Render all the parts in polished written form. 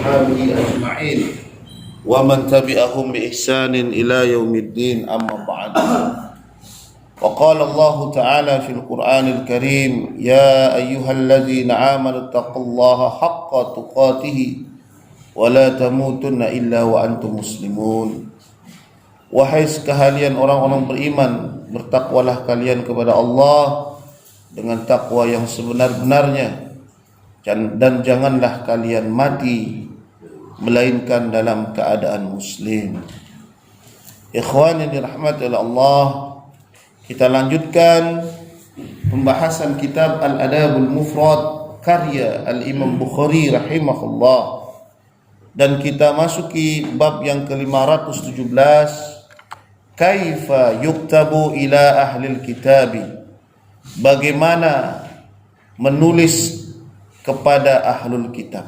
وأصحابه أجمعين ومن تبعهم بإحسان إلى يوم الدين أما بعد. وقال الله تعالى في القرآن الكريم يا أيها الذين آمنوا اتقوا الله حق تقاته ولا تموتن إلا وأنتم مسلمون. Wahai sekalian orang-orang beriman, bertakwalah kalian kepada Allah dengan takwa yang sebenar-benarnya, dan janganlah kalian mati melainkan dalam keadaan muslim. Ikhwan yang dirahmati oleh Allah, kita lanjutkan pembahasan kitab Al-Adabul Mufrad karya Al-Imam Bukhari rahimahullah, dan kita masuki bab yang ke-517, kaifa yuktabu ila ahlil kitabi, bagaimana menulis kepada ahlul kitab,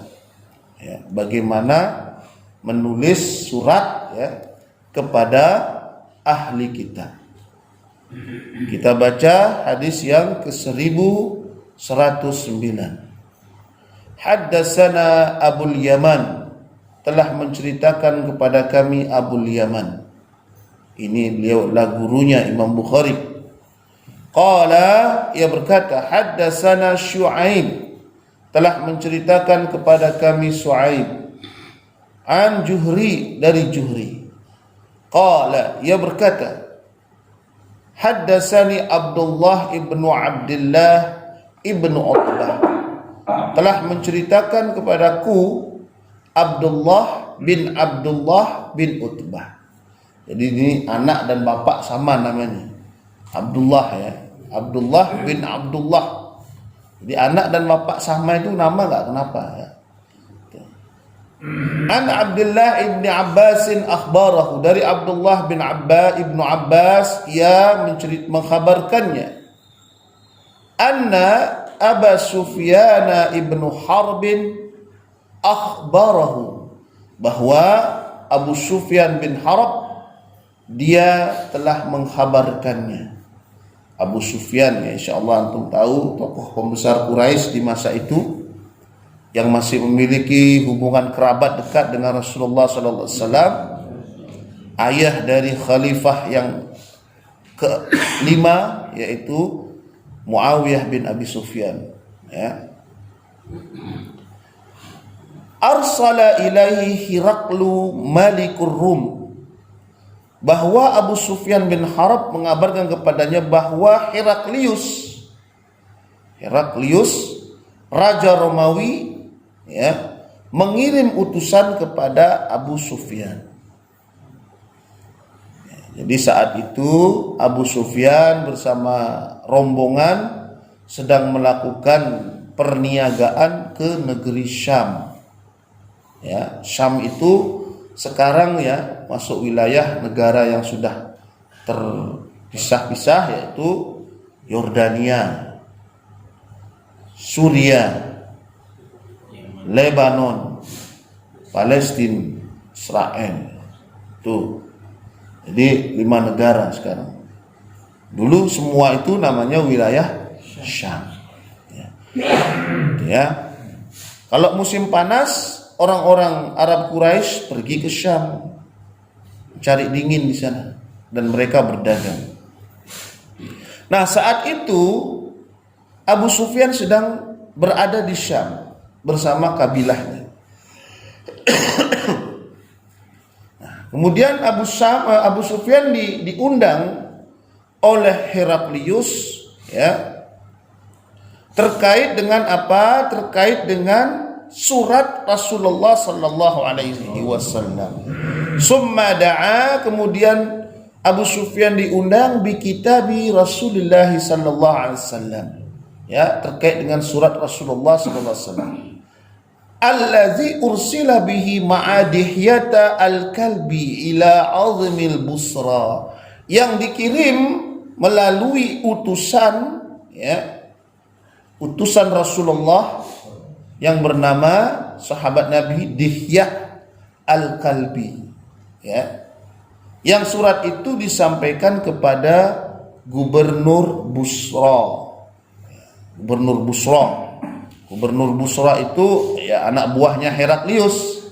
ya, bagaimana menulis surat, ya, kepada ahli kitab. Kita baca hadis yang ke-1109. Haddatsana Abul Yaman, telah menceritakan kepada kami Abul Yaman. Ini beliau adalah gurunya Imam Bukhari. Qala, ia berkata, haddatsana Syu'aib, telah menceritakan kepada kami Syu'aib, an Juhri, dari Juhri. Qala, ia berkata, haddatsani Abdullah ibnu Abdullah ibnu Utbah, telah menceritakan kepadaku Abdullah bin Utbah. Jadi ini anak dan bapak sama namanya, Abdullah, ya, Abdullah bin Abdullah. Jadi anak dan bapak sama itu nama enggak, kenapa, ya? An Abdullah ibn Abbasin akhbarahu, dari Abdullah bin ibnu Abbas, ia mengkhabarkannya, anna Aba Sufyan ibnu Harbin akhbarahu, bahwa Abu Sufyan bin Harb dia telah mengkhabarkannya. Abu Sufyan, ya, insyaallah antum tahu, tokoh pembesar Quraisy di masa itu yang masih memiliki hubungan kerabat dekat dengan Rasulullah sallallahu alaihi wasallam, ayah dari khalifah yang ke-5, yaitu Muawiyah bin Abi Sufyan, ya. Arsala ilaihi Hiraqlu malikur Rum, bahwa Abu Sufyan bin Harb mengabarkan kepadanya bahwa Heraklius raja Romawi, ya, mengirim utusan kepada Abu Sufyan. Jadi saat itu Abu Sufyan bersama rombongan sedang melakukan perniagaan ke negeri Syam. Ya, Syam itu sekarang, ya, masuk wilayah negara yang sudah terpisah-pisah, yaitu Yordania, Suria, Lebanon, Palestina, Israel. Tuh. Jadi 5 negara sekarang. Dulu semua itu namanya wilayah Syam. Ya. Ya. Kalau musim panas, orang-orang Arab Quraisy pergi ke Syam, cari dingin di sana, dan mereka berdagang. Nah, saat itu Abu Sufyan sedang berada di Syam bersama kabilahnya. Nah, kemudian Abu Sufyan diundang oleh Heraklius, ya, terkait dengan apa? Terkait dengan surat Rasulullah sallallahu alaihi wasallam. Summa da'a, kemudian Abu Sufyan diundang bi kitabi Rasulullah sallallahu alaihi wasallam, ya, terkait dengan surat Rasulullah sallallahu alaihi wasallam, allazi ursila bihi ma'adihyata al-kalbi ila azmil Busra, yang dikirim melalui utusan, ya, utusan Rasulullah yang bernama sahabat Nabi Dihyah Al-Kalbi, ya, yang surat itu disampaikan kepada Gubernur Busra. Gubernur Busra itu, ya, anak buahnya Heraklius.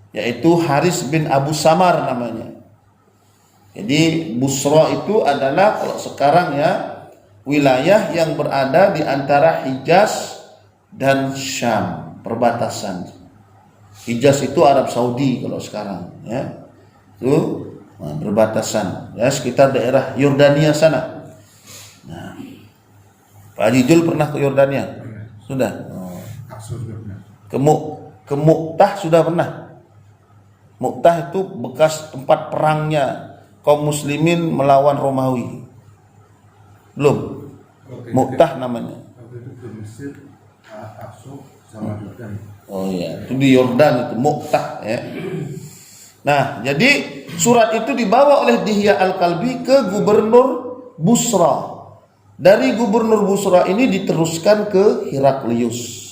yaitu Haris bin Abu Samar namanya. Jadi Busra itu adalah kalau sekarang ya wilayah yang berada di antara Hijaz dan Syam, perbatasan. Hijaz itu Arab Saudi kalau sekarang ya. Itu berbatasan ya, sekitar daerah Yordania sana. Nah, Pak Haji Jul pernah ke Yordania? Sudah. Ke Mu'tah sudah pernah. Mu'tah itu bekas tempat perangnya kaum muslimin melawan Romawi. Belum. Mu'tah namanya. Oh iya, itu di Yordan itu Mu'tah ya. Nah, jadi surat itu dibawa oleh Dihya Al-Kalbi ke Gubernur Busra. Dari Gubernur Busra ini diteruskan ke Heraklius.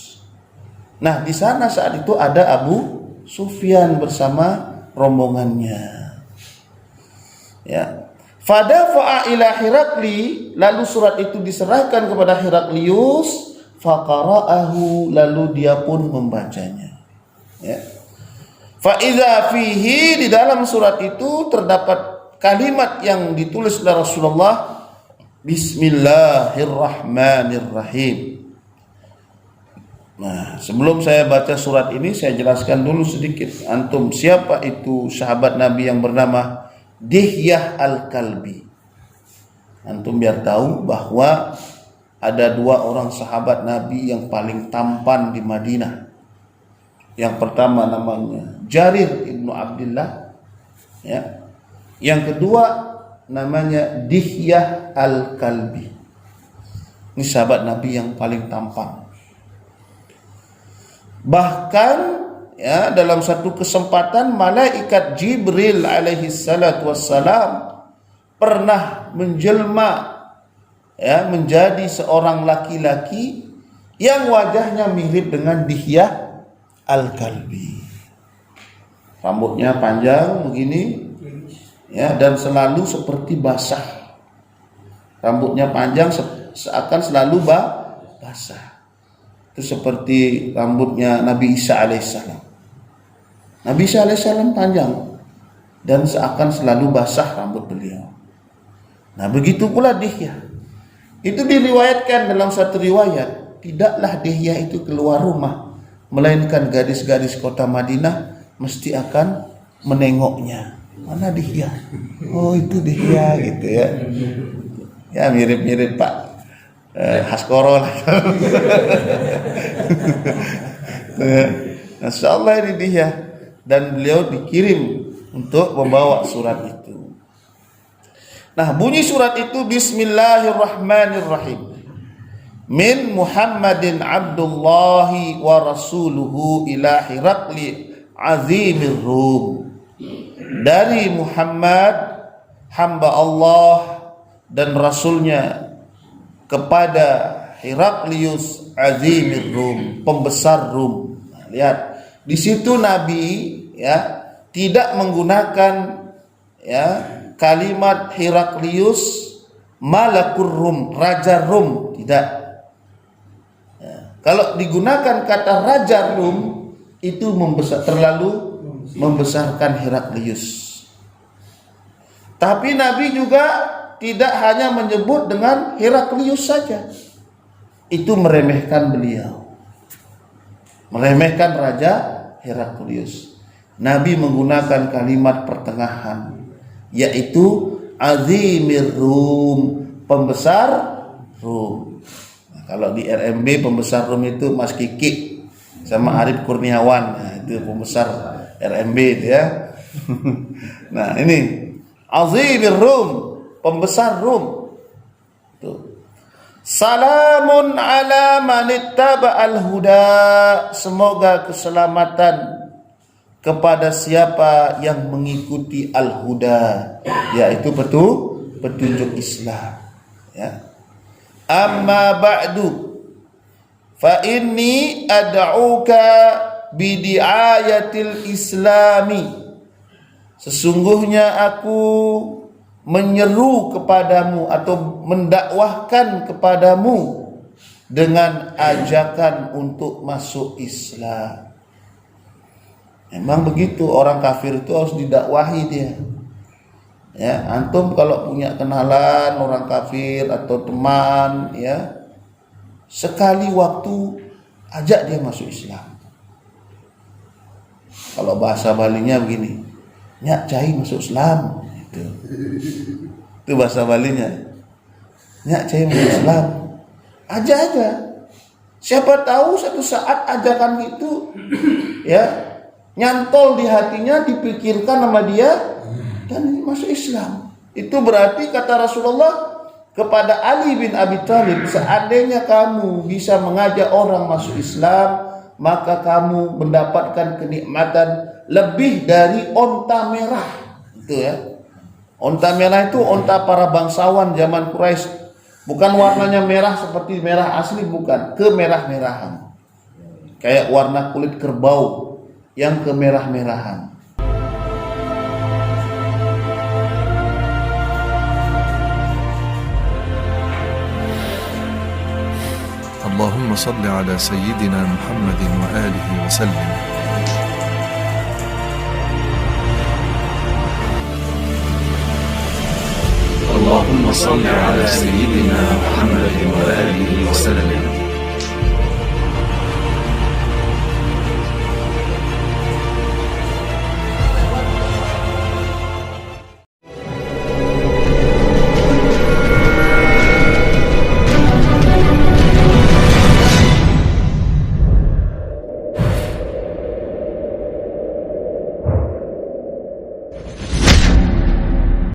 Nah, di sana saat itu ada Abu Sufyan bersama rombongannya. Ya. Fadafa'a ila Herakli, lalu surat itu diserahkan kepada Heraklius, faqara'ahu, lalu dia pun membacanya. Ya. Fa'idha fihi, di dalam surat itu terdapat kalimat yang ditulis oleh Rasulullah, Bismillahirrahmanirrahim. Nah, sebelum saya baca surat ini, saya jelaskan dulu sedikit. Antum, siapa itu sahabat Nabi yang bernama Dihyah Al-Kalbi? Antum biar tahu bahwa ada dua orang sahabat Nabi yang paling tampan di Madinah. Yang pertama namanya Jarir ibnu Abdullah, ya. Yang kedua namanya Dihyah Al-Kalbi. Ini sahabat Nabi yang paling tampan. Bahkan ya, dalam satu kesempatan malaikat Jibril alaihi salatu wassalam pernah menjelma ya, menjadi seorang laki-laki yang wajahnya mirip dengan Dihyah Al-Kalbi. Rambutnya panjang begini ya, dan selalu seperti basah. Rambutnya panjang seakan selalu basah. Itu seperti rambutnya Nabi Isa alaihissalam. Nabi Isa alaihissalam panjang dan seakan selalu basah rambut beliau. Nah, begitu pula Dihyah. Itu diriwayatkan dalam satu riwayat, tidaklah Dihyah itu keluar rumah, melainkan gadis-gadis kota Madinah mesti akan menengoknya. Mana Dihyah? Oh, itu Dihyah gitu ya. Ya, mirip-mirip Pak Haskoro lah. Masya Allah, ini Dihyah. Dan beliau dikirim untuk membawa surat itu. Nah, bunyi surat itu Bismillahirrahmanirrahim. Min Muhammadin Abdullahi wa Rasuluhu ila Herakli Azimir Rum. Dari Muhammad, hamba Allah dan Rasulnya, kepada Heraklius Azimir Rum, pembesar Rum. Nah, lihat, di situ Nabi ya tidak menggunakan ya kalimat Heraklius Malakur Rum, Raja Rum, tidak. Kalau digunakan kata Raja Rum, itu terlalu membesarkan Heraklius. Tapi Nabi juga tidak hanya menyebut dengan Heraklius saja. Itu meremehkan beliau. Meremehkan Raja Heraklius. Nabi menggunakan kalimat pertengahan, yaitu Azimir Rum, pembesar Rum. Kalau di RMB pembesar Rum itu Mas Kiki sama Arif Kurniawan. Nah, itu pembesar RMB itu ya. Nah, ini Azimir Rum, pembesar Rum. Tuh. Salamun ala man ittaba'al huda. Semoga keselamatan kepada siapa yang mengikuti al-huda, yaitu petunjuk Islam. Ya. Amma ba'du fa inni ad'uka bidi'ayatil islami. Sesungguhnya aku menyeru kepadamu atau mendakwahkan kepadamu dengan ajakan untuk masuk Islam. Memang begitu, orang kafir itu harus didakwahi dia. Ya, antum kalau punya kenalan orang kafir atau teman, ya, sekali waktu ajak dia masuk Islam. Kalau bahasa Balinya begini, nyak cai masuk Islam. Itu bahasa Balinya. Nyak cai masuk Islam. Ajak aja. Siapa tahu satu saat ajakan itu, ya, nyantol di hatinya, dipikirkan sama dia dan masuk Islam. Itu berarti kata Rasulullah kepada Ali bin Abi Thalib, seandainya kamu bisa mengajak orang masuk Islam, maka kamu mendapatkan kenikmatan lebih dari onta merah. Itu ya. Onta merah itu onta para bangsawan zaman Quraisy. Bukan warnanya merah seperti merah asli, bukan, kemerah-merahan. Kayak warna kulit kerbau yang kemerah-merahan. اللهم صل على سيدنا محمد وآله وسلم. اللهم صل على سيدنا محمد وآله وسلم.